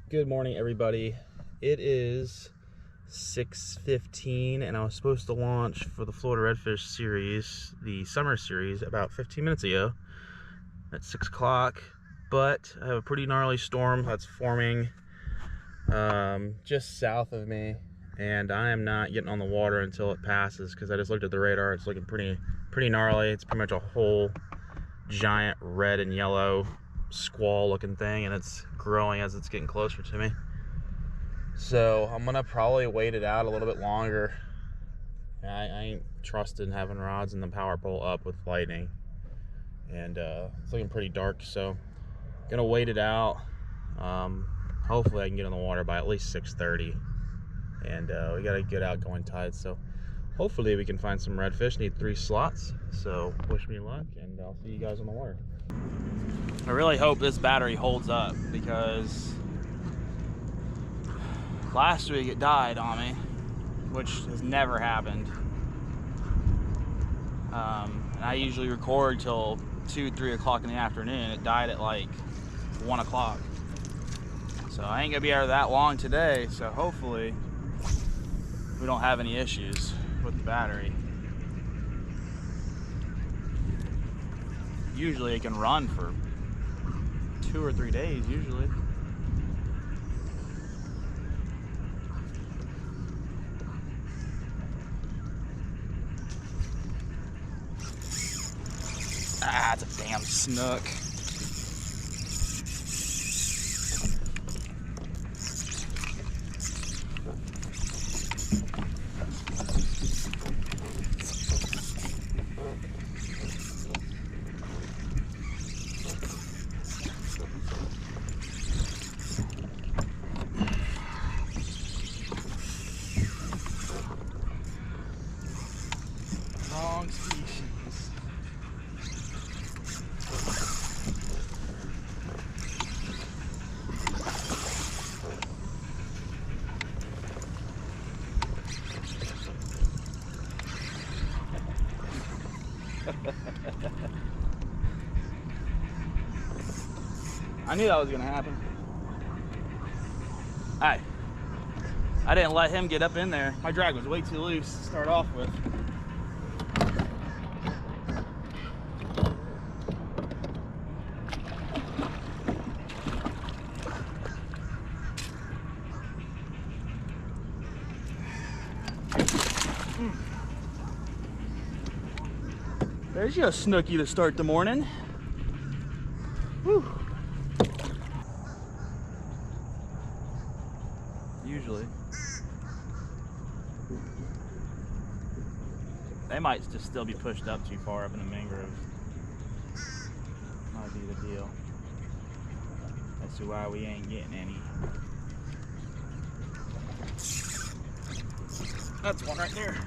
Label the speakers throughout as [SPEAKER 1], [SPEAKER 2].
[SPEAKER 1] Good morning, everybody. It is 6:15 and I was supposed to launch for the Florida Redfish series, the summer series, about 15 minutes ago at 6 o'clock, but I have a pretty gnarly storm that's forming just south of me, and I am not getting on the water until it passes because I just looked at the radar. It's looking pretty gnarly. It's pretty much a whole giant red and yellow squall looking thing, and it's growing as it's getting closer to me. So I'm gonna probably wait it out a little bit longer. I ain't trusting having rods and the power pole up with lightning, and it's looking pretty dark, so gonna wait it out. Hopefully I can get on the water by at least 6:30, and we got a good outgoing tide, so hopefully we can find some redfish. Need 3 slots, so wish me luck, and I'll see you guys on the water. I really hope this battery holds up, because last week it died on me, which has never happened. And I usually record till 2-3 o'clock in the afternoon. It died at like 1 o'clock. So I ain't gonna be out that long today, so hopefully we don't have any issues with the battery. Usually it can run for 2 or 3 days usually. Ah, it's a damn snook. Wrong species. I knew that was gonna happen. Hey, I didn't let him get up in there. My drag was way too loose to start off with. There's you a snooky to start the morning. Whew. Usually. They might just still be pushed up too far up in the mangrove. Might be the deal. That's why we ain't getting any. That's one right there.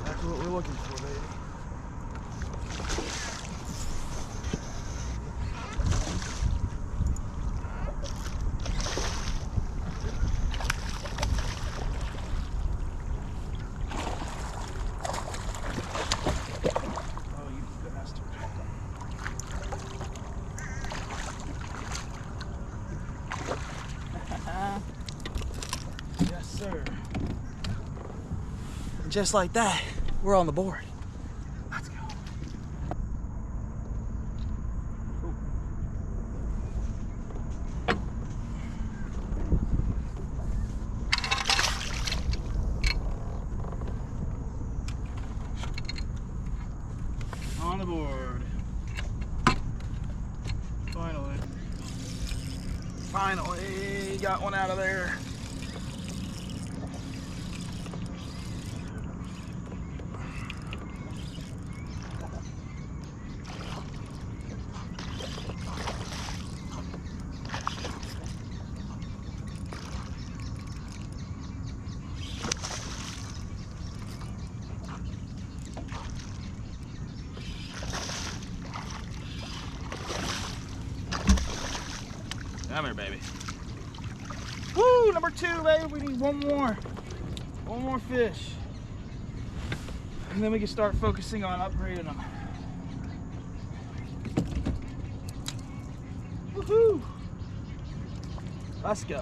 [SPEAKER 1] That's what we're looking for, baby. Oh, you bastard. Yes, sir. Just like that, we're on the board. Let's go. Ooh. On the board. Finally got one out of there. Come here, baby. Woo, number 2, baby. We need one more fish.
[SPEAKER 2] and then we can start focusing on upgrading them. Woohoo! Let's go.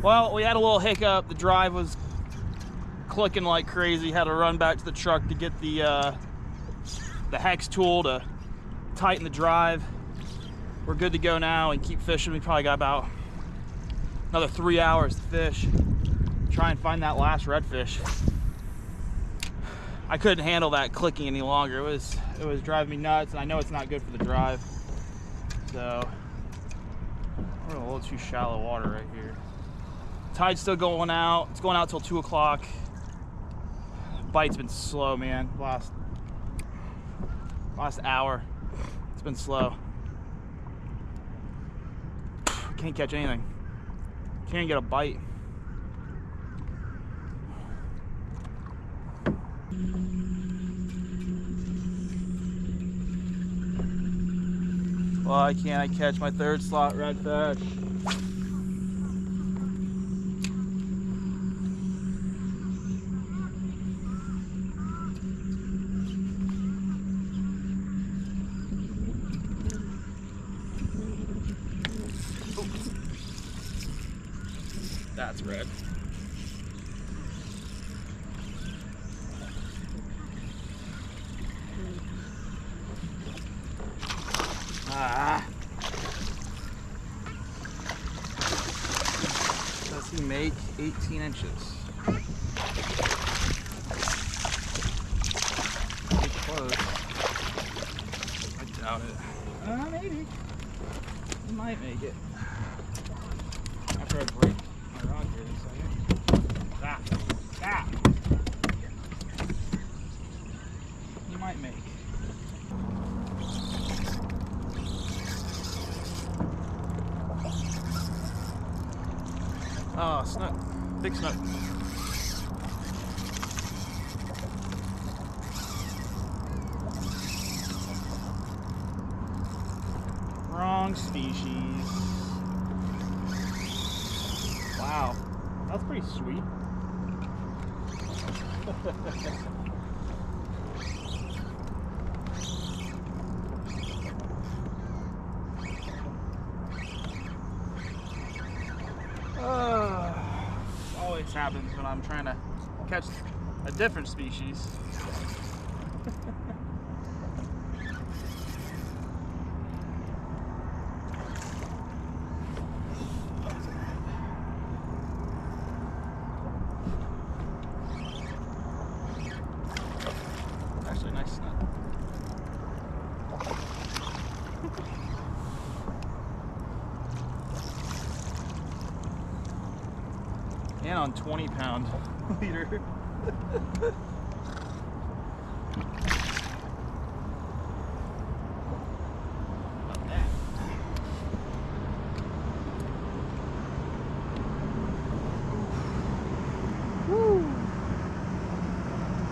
[SPEAKER 2] Well, we had a little hiccup. The drive was clicking like crazy. Had to run back to the truck to get the hex tool to tighten the drive. We're good to go now and keep fishing. We probably got about another 3 hours to fish. Try and find that last redfish. I couldn't handle that clicking any longer. It was driving me nuts, and I know it's not good for the drive. So we're in a little too shallow water right here. Tide's still going out. It's going out till 2 o'clock. Bite's been slow, man. Last hour, it's been slow. Can't catch anything. Can't get a bite. Why can't I catch my third slot redfish? That's red. Does he make 18 inches? Pretty close. I doubt it. Maybe. He might make it. After I break my rod here in a second. Stop. You might make. Oh, snook. Big snook. Wrong species. Wow, that's pretty sweet. Always happens when I'm trying to catch a different species. Actually, nice snook. And on 20-pound leader. Woo!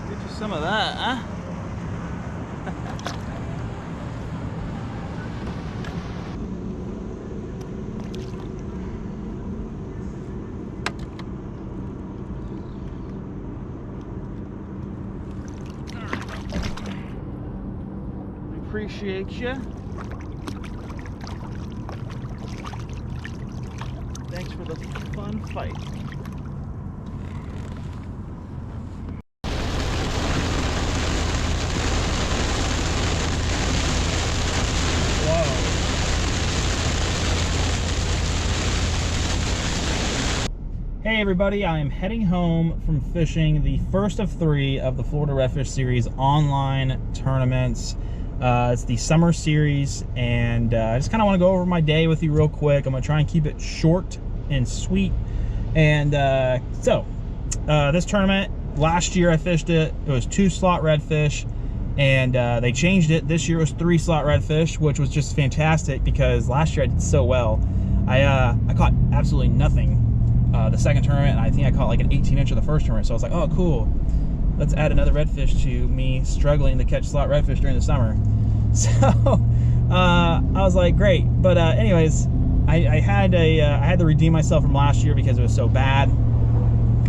[SPEAKER 2] Get you some of that, huh? Appreciate you. Thanks for the fun fight. Hey everybody, I am heading home from fishing the first of 3 of the Florida Redfish Series online tournaments. It's the summer series, and I just kind of want to go over my day with you real quick. I'm going to try and keep it short and sweet. And so, this tournament, last year I fished it. It was 2 slot redfish, and they changed it. This year it was 3 slot redfish, which was just fantastic because last year I did so well. I caught absolutely nothing the second tournament, and I think I caught like an 18-incher the first tournament. So I was like, oh, cool. Let's add another redfish to me struggling to catch slot redfish during the summer. So I was like, great. But anyways, I had to redeem myself from last year because it was so bad.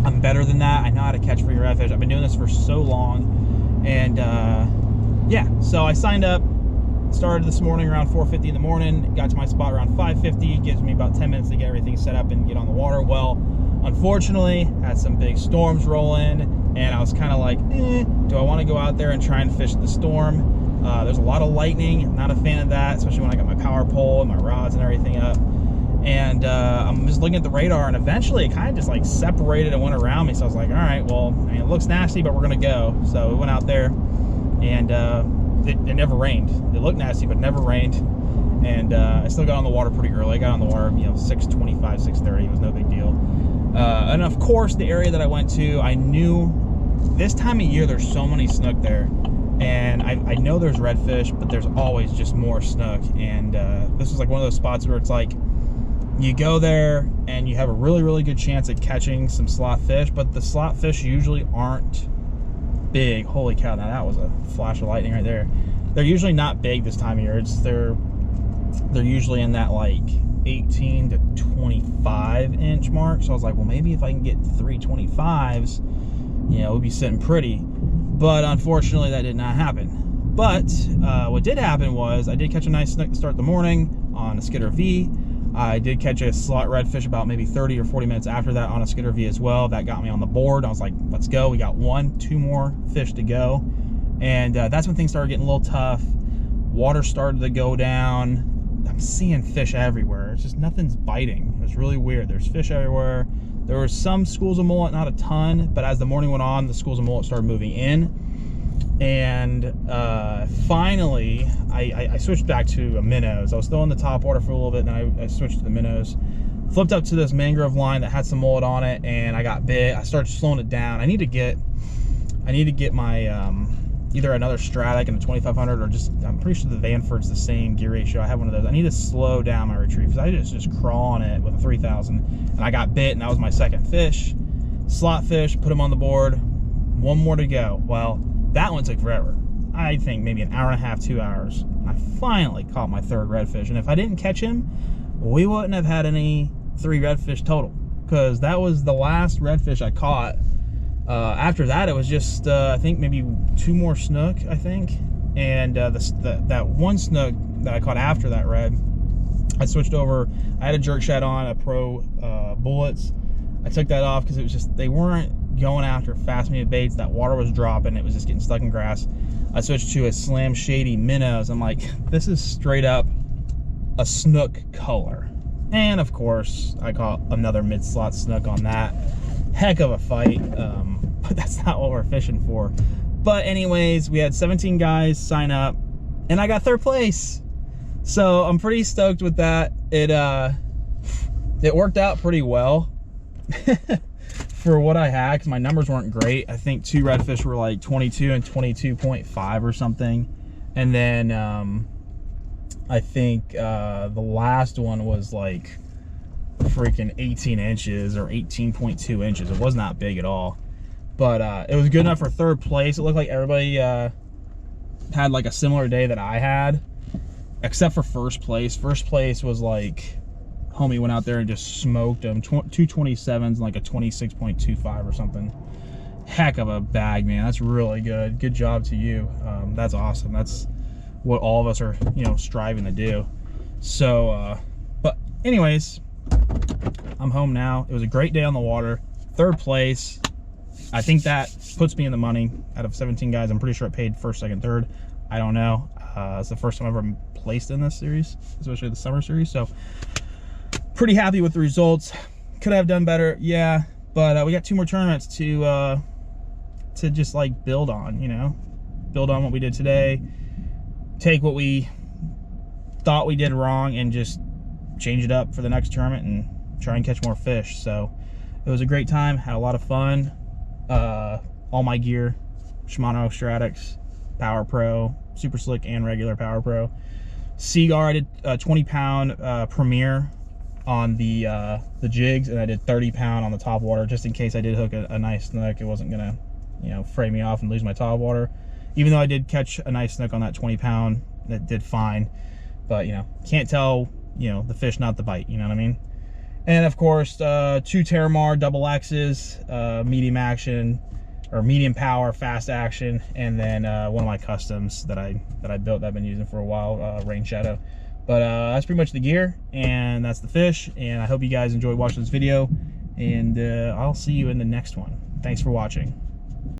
[SPEAKER 2] I'm better than that. I know how to catch free redfish. I've been doing this for so long, and yeah. So I signed up. Started this morning around 4:50 in the morning. Got to my spot around 5:50. Gives me about 10 minutes to get everything set up and get on the water. Well, unfortunately, had some big storms roll in, and I was kind of like, do I want to go out there and try and fish the storm? There's a lot of lightning. Not a fan of that, especially when I got my power pole and my rods and everything up. And I'm just looking at the radar, and eventually it kind of just like separated and went around me. So I was like, all right, well, I mean, it looks nasty, but we're gonna go. So we went out there, and it never rained. It looked nasty, but it never rained. And I still got on the water pretty early. I got on the water, 6:25, 6:30. It was no big deal. And of course, the area that I went to, I knew this time of year there's so many snook there. And I know there's redfish, but there's always just more snook. And this was like one of those spots where it's like, you go there and you have a really, really good chance at catching some slot fish, but the slot fish usually aren't big. Holy cow, now that was a flash of lightning right there. They're usually not big this time of year. They're usually in that like 18 to 25 inch mark. So I was like, well, maybe if I can get 325s, we'll be sitting pretty. But unfortunately, that did not happen. But what did happen was I did catch a nice snook to start the morning on a Skidder V. I did catch a slot redfish about maybe 30 or 40 minutes after that on a Skidder V as well. That got me on the board. I was like, let's go. We got 2 more fish to go. And that's when things started getting a little tough. Water started to go down. I'm seeing fish everywhere. It's just nothing's biting. It was really weird. There's fish everywhere. There were some schools of mullet, not a ton, but as the morning went on, the schools of mullet started moving in. And finally, I switched back to a minnows. I was still in the top water for a little bit, and then I switched to the minnows. Flipped up to this mangrove line that had some mullet on it, and I got bit. I started slowing it down. I need to get my either another Stratic and a 2500, or just, I'm pretty sure the Vanford's the same gear ratio. I have one of those. I need to slow down my retrieve because I just crawl on it with a 3000, and I got bit, and that was my second fish. Slot fish, put him on the board. 1 more to go. Well, that one took forever. I think maybe an hour and a half, 2 hours. I finally caught my 3rd redfish, and if I didn't catch him, we wouldn't have had any 3 redfish total, because that was the last redfish I caught. After that, it was just I think maybe 2 more snook, I think, and that one snook that I caught after that red, I switched over. I had a jerk shad on, a Pro bullets. I took that off because it was just, they weren't going after fast medium baits. That water was dropping. It was just getting stuck in grass. I switched to a Slam Shady minnows. I'm like, this is straight up a snook color. And of course, I caught another mid-slot snook on that. Heck of a fight, but that's not what we're fishing for. But anyways, we had 17 guys sign up, and I got 3rd place. So I'm pretty stoked with that. It worked out pretty well for what I had, because my numbers weren't great. I think 2 redfish were like 22 and 22.5 or something. And then I think the last one was like freaking 18 inches or 18.2 inches. It was not big at all, but it was good enough for 3rd place. It looked like everybody had like a similar day that I had, except for 1st place. 1st place was like, homie went out there and just smoked them. 2 27s and like a 26.25 or something. Heck of a bag, man. That's really good. Good job to you. That's awesome. That's what all of us are, striving to do. So but anyways, I'm home now. It was a great day on the water. 3rd place. I think that puts me in the money. Out of 17 guys, I'm pretty sure it paid 1st, 2nd, 3rd. I don't know. It's the first time I've ever been placed in this series, especially the summer series. So pretty happy with the results. Could have done better, yeah. But we got 2 more tournaments to just like build on, build on what we did today. Take what we thought we did wrong and just change it up for the next tournament and try and catch more fish. So It was a great time, had a lot of fun. All my gear, Shimano Stratix, Power Pro, Super Slick and regular Power Pro. Seaguar, I did a 20-pound Premier on the jigs, and I did 30-pound on the top water, just in case I did hook a nice snook. It wasn't gonna, you know, fray me off and lose my top water. Even though I did catch a nice snook on that 20-pound, that did fine. But, you know, can't tell, you know, the fish, not the bite, you know what I mean? And of course, 2 Terramar double X's, medium action, or medium power, fast action, and then one of my customs that I built that I've been using for a while, Rain Shadow. But that's pretty much the gear, and that's the fish, and I hope you guys enjoyed watching this video, and I'll see you in the next one. Thanks for watching.